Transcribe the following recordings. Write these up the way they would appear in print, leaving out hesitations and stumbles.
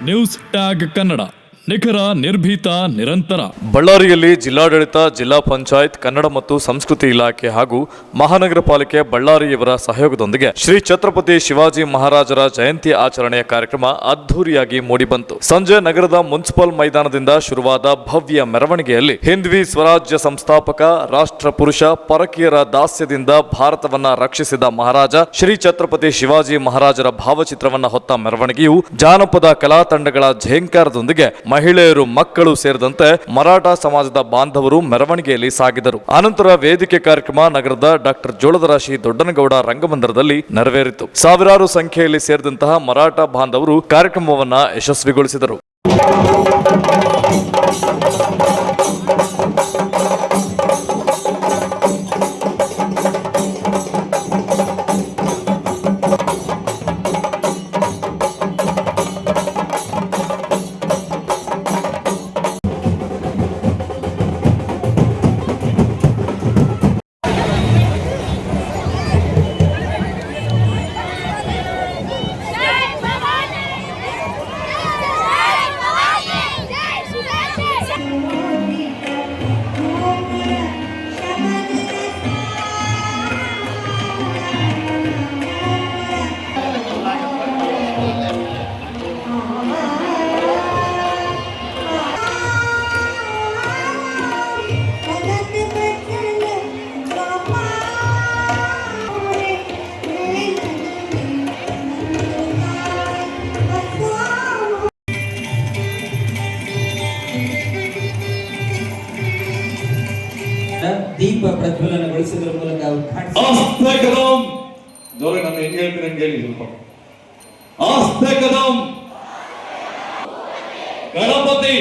News tag Kannada, ನಿಖರ, ನಿರ್ಭೀತ, ನಿರಂತರ. ಬಳ್ಳಾರಿಯಲ್ಲಿ ಜಿಲ್ಲಾಡಳಿತ, ಜಿಲ್ಲಾ ಪಂಚಾಯತ್, ಕನ್ನಡ ಮತ್ತು ಸಂಸ್ಕೃತಿ ಇಲಾಖೆ ಹಾಗೂ ಮಹಾನಗರ ಪಾಲಿಕೆ ಬಳ್ಳಾರಿಯವರ ಸಹಯೋಗದೊಂದಿಗೆ ಶ್ರೀ ಛತ್ರಪತಿ ಶಿವಾಜಿ ಮಹಾರಾಜರ ಜಯಂತಿ ಆಚರಣೆಯ ಕಾರ್ಯಕ್ರಮ ಅದ್ಧೂರಿಯಾಗಿ ಮೂಡಿಬಂತು. ಸಂಜೆ ನಗರದ ಮುನ್ಸಿಪಲ್ ಮೈದಾನದಿಂದ ಶುರುವಾದ ಭವ್ಯ ಮೆರವಣಿಗೆಯಲ್ಲಿ ಹಿಂದ್ವಿ ಸ್ವರಾಜ್ಯ ಸಂಸ್ಥಾಪಕ, ರಾಷ್ಟ್ರ ಪುರುಷ, ಪರಕೀಯರ ದಾಸ್ಯದಿಂದ ಭಾರತವನ್ನ ರಕ್ಷಿಸಿದ ಮಹಾರಾಜ ಶ್ರೀ ಛತ್ರಪತಿ ಶಿವಾಜಿ ಮಹಾರಾಜರ ಭಾವಚಿತ್ರವನ್ನ ಹೊತ್ತ ಮೆರವಣಿಗೆಯು ಜಾನಪದ ಕಲಾ ತಂಡಗಳ ಝೇಂಕಾರದೊಂದಿಗೆ ಮಹಿಳೆಯರು, ಮಕ್ಕಳು ಸೇರಿದಂತೆ ಮರಾಠ ಸಮಾಜದ ಬಾಂಧವರು ಮೆರವಣಿಗೆಯಲ್ಲಿ ಸಾಗಿದರು. ಅನಂತರ ವೇದಿಕೆ ಕಾರ್ಯಕ್ರಮ ನಗರದ ಡಾಕ್ಟರ್ ಜೋಳದರಾಶಿ ದೊಡ್ಡನಗೌಡ ರಂಗಮಂದಿರದಲ್ಲಿ ನೆರವೇರಿತು. ಸಾವಿರಾರು ಸಂಖ್ಯೆಯಲ್ಲಿ ಸೇರಿದಂತಹ ಮರಾಠ ಬಾಂಧವರು ಕಾರ್ಯಕ್ರಮವನ್ನ ಯಶಸ್ವಿಗೊಳಿಸಿದರು. ದೀಪ ಪ್ರಜ್ವಲನಗೊಳಿಸುವುದರ ಮೂಲಕ ಗಣಪತಿ,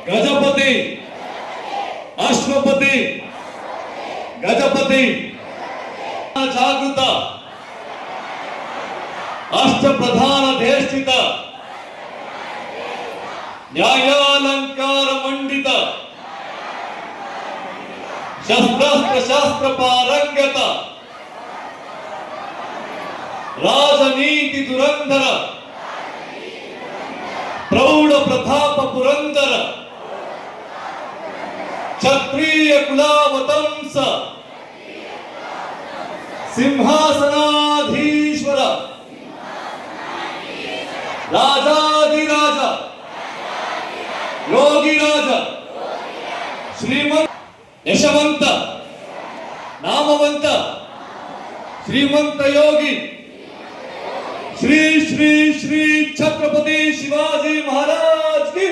ಗಜಪತಿ, ಅಶ್ವಪತಿ, ಗಜಪತಿ, ಜಾಗೃತ, ಅಷ್ಟಪ್ರಧಾನ ದೇಶಿತ, ನ್ಯಾಯಾಲಂಕಾರ ಮಂಡಿತ, ಶಸ್ತ್ರಾಸ್ತ್ರ ಶಾಸ್ತ್ರ ಪಾರಂಗತ, ರಾಜನೀತಿ ದುರಂಧರ, ಪ್ರೌಢ ಪ್ರತಾಪ ಪುರಂದರ, ಕ್ಷತ್ರಿಯ ಕುಲಾವತಂಸ, ಸಿಂಹಾಸನಾಧೀಶ್ವರ, ರಾಜಾಧಿರಾಜ, ಯೋಗಿರಾಜ, ಶ್ರೀಮಂತ, ಯಶವಂತ, ನಾಮವಂತ, ಶ್ರೀಮಂತ ಯೋಗಿ, ಶ್ರೀ ಶ್ರೀ ಶ್ರೀ ಛತ್ರಪತಿ ಶಿವಾಜಿ ಮಹಾರಾಜ್ ಕಿ,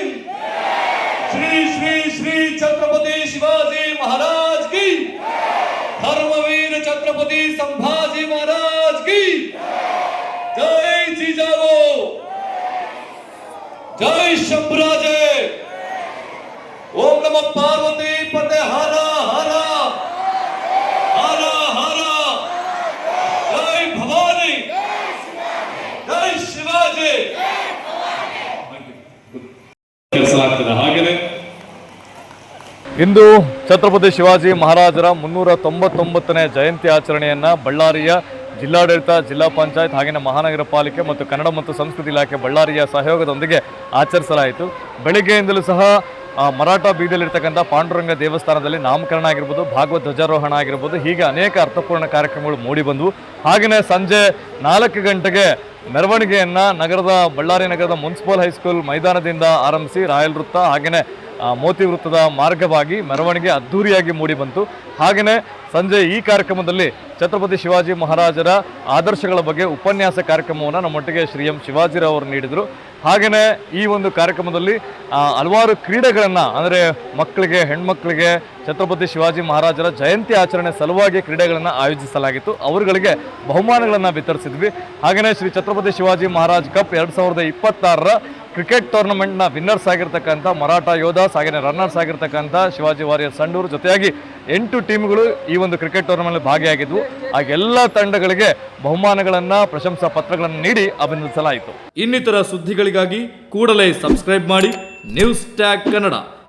ಶ್ರೀ ಶ್ರೀ ಶ್ರೀ ಛತ್ರಪತಿ ಶಿವಾಜಿ ಮಹಾರಾಜ್ ಕಿ, ಧರ್ಮವೀರ ಛತ್ರಪತಿ ಸಂಭಾಜಿ ಮಹಾರಾಜ್ ಕಿ ಜೈ. ಜಿಜಾವೋ ಜೈ ಶಂಭರಾಜೆ. ಓಂ ನಮಃ ಪಾರ್ವತಿ ಪತೆ ಹರ ಹರ ಹರ ಹರ. ಜೈ ಭವಾನಿ, ಜೈ ಶಿವಾಜಿ. ಕೆಲಸಲಾಗ್ತದೆ. ಹಾಗೆಯೇ ಇಂದು ಛತ್ರಪತಿ ಶಿವಾಜಿ ಮಹಾರಾಜರ 399ನೇ ಜಯಂತಿ ಆಚರಣೆಯನ್ನ ಬಳ್ಳಾರಿಯ ಜಿಲ್ಲಾಡಳಿತ, ಜಿಲ್ಲಾ ಪಂಚಾಯತ್ ಹಾಗೆಯೇ ಮಹಾನಗರ ಪಾಲಿಕೆ ಮತ್ತು ಕನ್ನಡ ಮತ್ತು ಸಂಸ್ಕೃತಿ ಇಲಾಖೆ ಬಳ್ಳಾರಿಯ ಸಹಯೋಗದೊಂದಿಗೆ ಆಚರಿಸಲಾಯಿತು. ಬೆಳಿಗ್ಗೆಯಿಂದಲೂ ಸಹ ಮರಾಠ ಬೀದಿಯಲ್ಲಿರ್ತಕ್ಕಂಥ ಪಾಂಡುರಂಗ ದೇವಸ್ಥಾನದಲ್ಲಿ ನಾಮಕರಣ ಆಗಿರ್ಬೋದು, ಭಾಗವತ್ ಧ್ವಜಾರೋಹಣ ಆಗಿರ್ಬೋದು, ಹೀಗೆ ಅನೇಕ ಅರ್ಥಪೂರ್ಣ ಕಾರ್ಯಕ್ರಮಗಳು ಮೂಡಿಬಂದವು. ಹಾಗೆಯೇ ಸಂಜೆ 4 ಗಂಟೆಗೆ ಮೆರವಣಿಗೆಯನ್ನು ಬಳ್ಳಾರಿ ನಗರದ ಮುನ್ಸಿಪಲ್ ಹೈಸ್ಕೂಲ್ ಮೈದಾನದಿಂದ ಆರಂಭಿಸಿ ರಾಯಲ್ ವೃತ್ತ ಹಾಗೆಯೇ ಮೋತಿ ವೃತ್ತದ ಮಾರ್ಗವಾಗಿ ಮೆರವಣಿಗೆ ಅದ್ಧೂರಿಯಾಗಿ ಮೂಡಿಬಂತು. ಹಾಗೆಯೇ ಸಂಜೆ ಈ ಕಾರ್ಯಕ್ರಮದಲ್ಲಿ ಛತ್ರಪತಿ ಶಿವಾಜಿ ಮಹಾರಾಜರ ಆದರ್ಶಗಳ ಬಗ್ಗೆ ಉಪನ್ಯಾಸ ಕಾರ್ಯಕ್ರಮವನ್ನು ನಮ್ಮೊಟ್ಟಿಗೆ ಶ್ರೀ ಎಂ ಶಿವಾಜಿರಾವ್ ಅವರು ನೀಡಿದರು. ಹಾಗೆಯೇ ಈ ಒಂದು ಕಾರ್ಯಕ್ರಮದಲ್ಲಿ ಹಲವಾರು ಕ್ರೀಡೆಗಳನ್ನು, ಅಂದರೆ ಮಕ್ಕಳಿಗೆ, ಹೆಣ್ಮಕ್ಳಿಗೆ ಛತ್ರಪತಿ ಶಿವಾಜಿ ಮಹಾರಾಜರ ಜಯಂತಿ ಆಚರಣೆ ಸಲುವಾಗಿ ಕ್ರೀಡೆಗಳನ್ನು ಆಯೋಜಿಸಲಾಗಿತ್ತು. ಅವರುಗಳಿಗೆ ಬಹುಮಾನಗಳನ್ನು ವಿತರಿಸಿದ್ವಿ. ಹಾಗೆಯೇ ಶ್ರೀ ಛತ್ರಪತಿ ಶಿವಾಜಿ ಮಹಾರಾಜ್ ಕಪ್ 2026ರ ಕ್ರಿಕೆಟ್ ಟೂರ್ನಮೆಂಟ್ನ ವಿನ್ನರ್ಸ್ ಆಗಿರ್ತಕ್ಕಂಥ ಮರಾಠ ಯೋಧಾಸ್ ಹಾಗೆಯೇ ರನ್ನರ್ಸ್ ಆಗಿರ್ತಕ್ಕಂಥ ಶಿವಾಜಿ ವಾರಿಯರ್ ಸಂಡೂರು ಜೊತೆಯಾಗಿ 8 ಟೀಮ್ಗಳು ಈ ಒಂದು ಕ್ರಿಕೆಟ್ ಟೂರ್ನಮೆಂಟ್ ಭಾಗಿಯಾಗಿದ್ವು. ಆ ಎಲ್ಲ ತಂಡಗಳಿಗೆ ಬಹುಮಾನಗಳನ್ನು, ಪ್ರಶಂಸಾ ಪತ್ರಗಳನ್ನು ನೀಡಿ ಅಭಿನಂದಿಸಲಾಯಿತು. ಇನ್ನಿತರ ಸುದ್ದಿಗಳಿಗಾಗಿ ಕೂಡಲೇ ಸಬ್ಸ್ಕ್ರೈಬ್ ಮಾಡಿ ನ್ಯೂಸ್ ಟ್ಯಾಗ್ ಕನ್ನಡ.